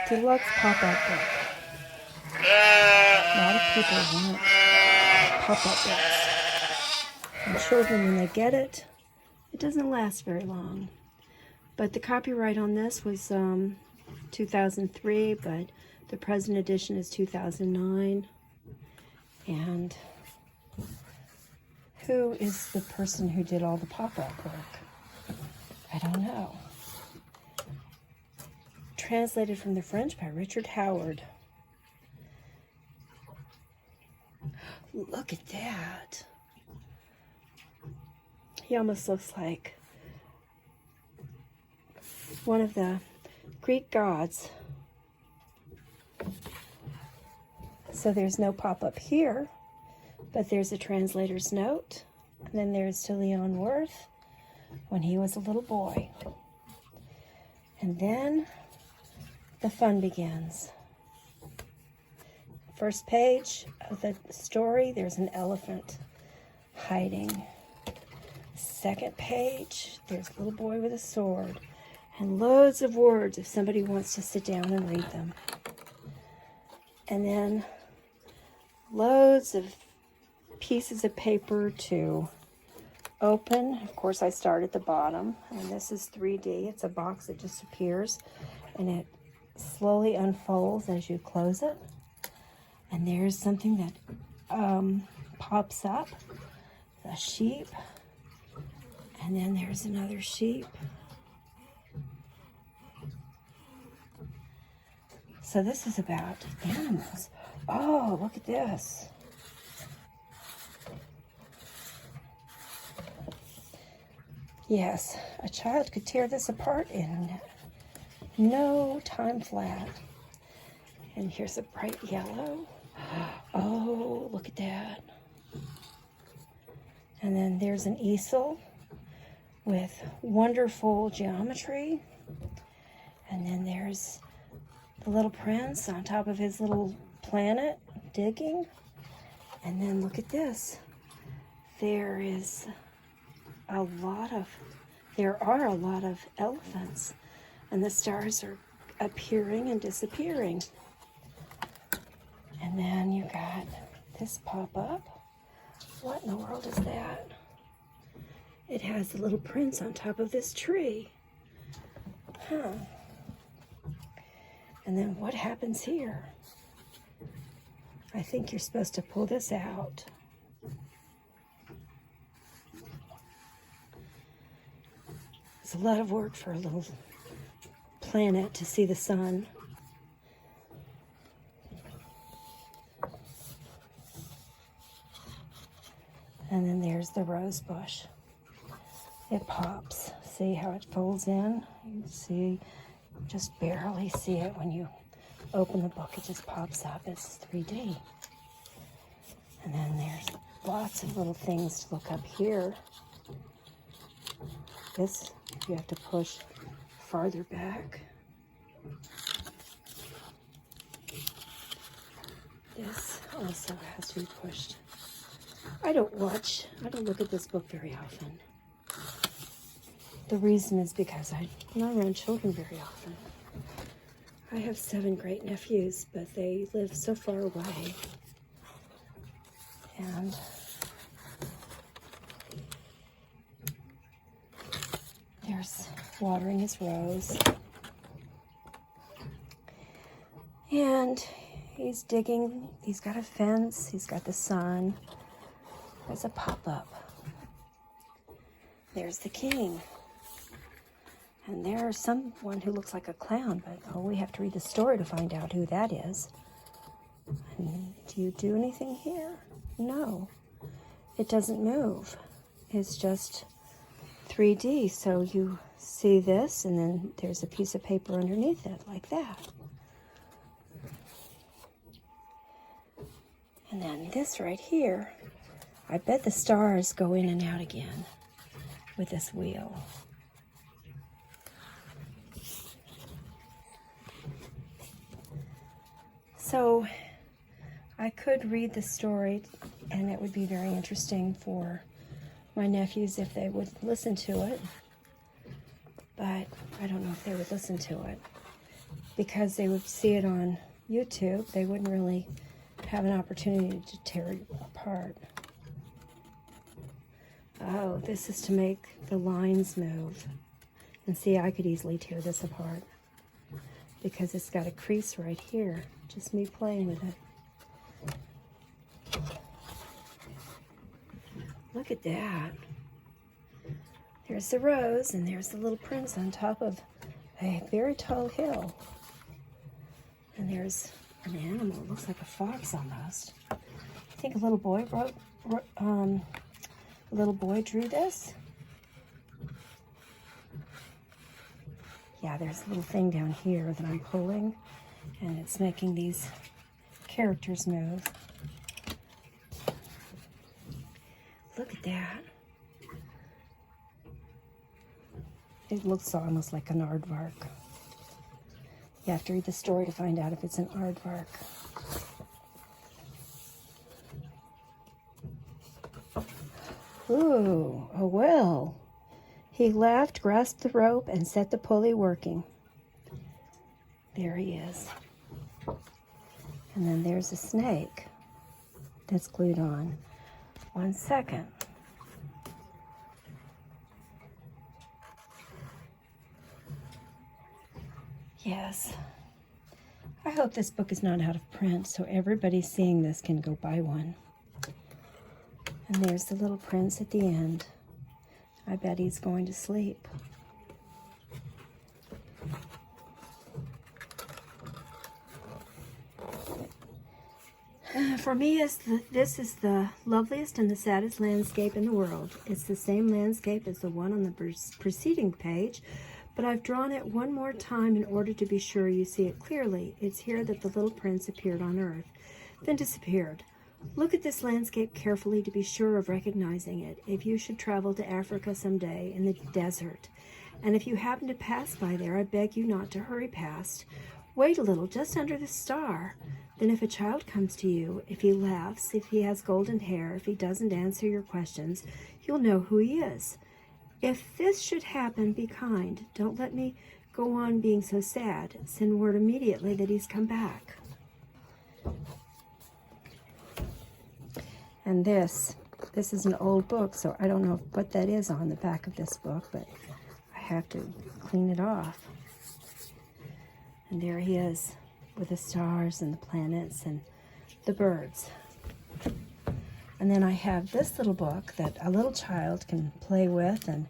Deluxe pop-up book. A lot of people want pop-up books. And children, when they get it, it doesn't last very long. But the copyright on this was 2003, but the present edition is 2009. And who is the person who did all the pop-up work? I don't know. Translated from the French by Richard Howard. Look at that. He almost looks like one of the Greek gods. So there's no pop-up here, but there's a translator's note. And then there's to Leon Worth when he was a little boy. And then the fun begins. First page of the story, there's an elephant hiding. Second page, there's a little boy with a sword. And loads of words if somebody wants to sit down and read them. And then loads of pieces of paper to open. Of course, I start at the bottom. And this is 3D. It's a box that just appears. And it slowly unfolds as you close it. And there's something that pops up. A sheep. And then there's another sheep. So this is about animals. Oh, look at this. Yes, a child could tear this apart in no time flat. And here's a bright yellow. Oh, look at that. And then there's an easel with wonderful geometry. And then there's the little prince on top of his little planet digging. And then look at this. There are a lot of elephants. And the stars are appearing and disappearing. And then you got this pop-up. What in the world is that? It has the little prince on top of this tree. Huh. And then what happens here? I think you're supposed to pull this out. It's a lot of work for a little planet to see the sun. And then there's the rose bush. It pops. See how it folds in? You see, just barely see it when you open the book. It just pops up. It's 3D. And then there's lots of little things to look up here. This you have to push farther back. This also has to be pushed. I don't look at this book very often. The reason is because I'm not around children very often. I have 7 great nephews, but they live so far away. And there's watering his rose. And he's digging. He's got a fence. He's got the sun. There's a pop-up. There's the king. And there's someone who looks like a clown, but we have to read the story to find out who that is. And do you do anything here? No. It doesn't move. It's just 3D. So you see this, and then there's a piece of paper underneath it, like that. And then this right here, I bet the stars go in and out again with this wheel. So I could read the story, and it would be very interesting for my nephews if they would listen to it. But I don't know if they would listen to it. because they would see it on YouTube, they wouldn't really have an opportunity to tear it apart. Oh, this is to make the lines move. And see, I could easily tear this apart because it's got a crease right here. Just me playing with it. Look at that. There's the rose, and there's the little prince on top of a very tall hill. And there's an animal. It looks like a fox almost. I think a little boy drew this. Yeah, there's a little thing down here that I'm pulling, and it's making these characters move. Look at that. It looks almost like an aardvark. You have to read the story to find out if it's an aardvark. Ooh, a well. He laughed, grasped the rope, and set the pulley working. There he is. And then there's a snake that's glued on. 1 second. Yes. I hope this book is not out of print, so everybody seeing this can go buy one. And there's the little prince at the end. I bet he's going to sleep. For me, this is the loveliest and the saddest landscape in the world. It's the same landscape as the one on the preceding page, but I've drawn it one more time in order to be sure you see it clearly. It's here that the little prince appeared on earth, then disappeared. Look at this landscape carefully to be sure of recognizing it. If you should travel to Africa someday in the desert, and if you happen to pass by there, I beg you not to hurry past. Wait a little, just under the star. Then if a child comes to you, if he laughs, if he has golden hair, if he doesn't answer your questions, you'll know who he is. If this should happen, be kind. Don't let me go on being so sad. Send word immediately that he's come back. And this is an old book, so I don't know what that is on the back of this book, but I have to clean it off. And there he is with the stars and the planets and the birds. And then I have this little book that a little child can play with and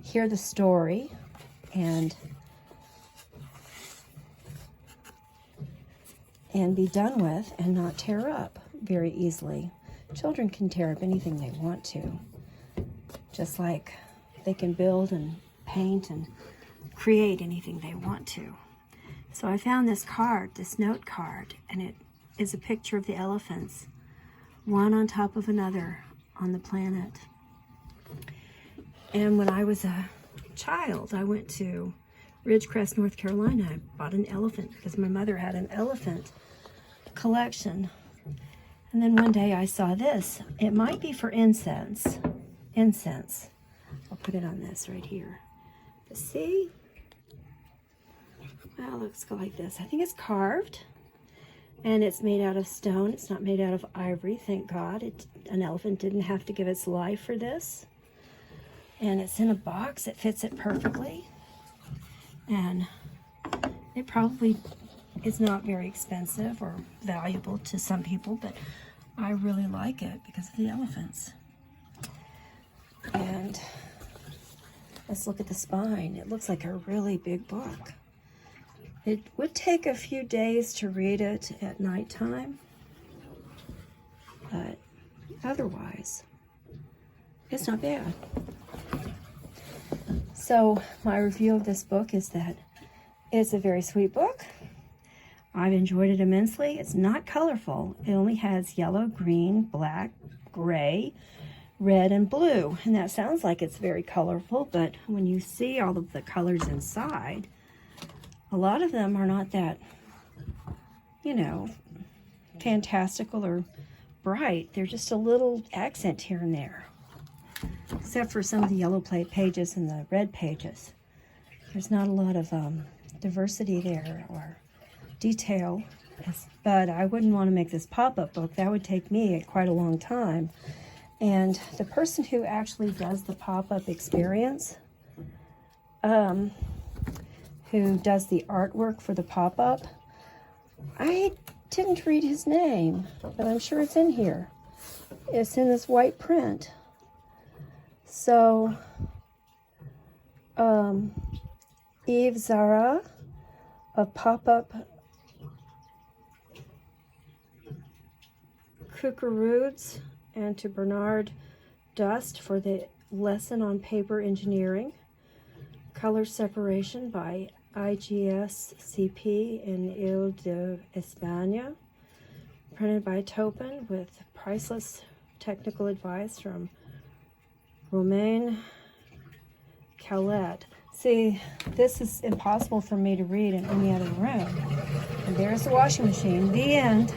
hear the story and be done with and not tear up very easily. Children can tear up anything they want to, just like they can build and paint and create anything they want to. So I found this card, this note card, and it is a picture of the elephants, one on top of another on the planet. And when I was a child, I went to Ridgecrest, North Carolina. I bought an elephant because my mother had an elephant collection. And then one day I saw this. It might be for incense. Incense. I'll put it on this right here. But see? Well, let's go like this. I think it's carved. And it's made out of stone. It's not made out of ivory, thank God. An elephant didn't have to give its life for this. And it's in a box. It fits it perfectly. And it probably is not very expensive or valuable to some people, but I really like it because of the elephants. And let's look at the spine. It looks like a really big book. It would take a few days to read it at nighttime, but otherwise, it's not bad. So my review of this book is that it's a very sweet book. I've enjoyed it immensely. It's not colorful. It only has yellow, green, black, gray, red, and blue. And that sounds like it's very colorful, but when you see all of the colors inside, a lot of them are not that, fantastical or bright. They're just a little accent here and there. Except for some of the yellow pages and the red pages. There's not a lot of diversity there, or detail. But I wouldn't want to make this pop-up book. That would take me quite a long time. And the person who actually does the pop-up experience, who does the artwork for the pop-up, I didn't read his name, but I'm sure it's in here. It's in this white print. So, Yves Zara of Pop-Up Cucuroods, and to Bernard Dust for the lesson on paper engineering. Color separation by IGSCP in Ile de España. Printed by Topin with priceless technical advice from Romain Calette. See, this is impossible for me to read in any other room. And there's the washing machine. The end.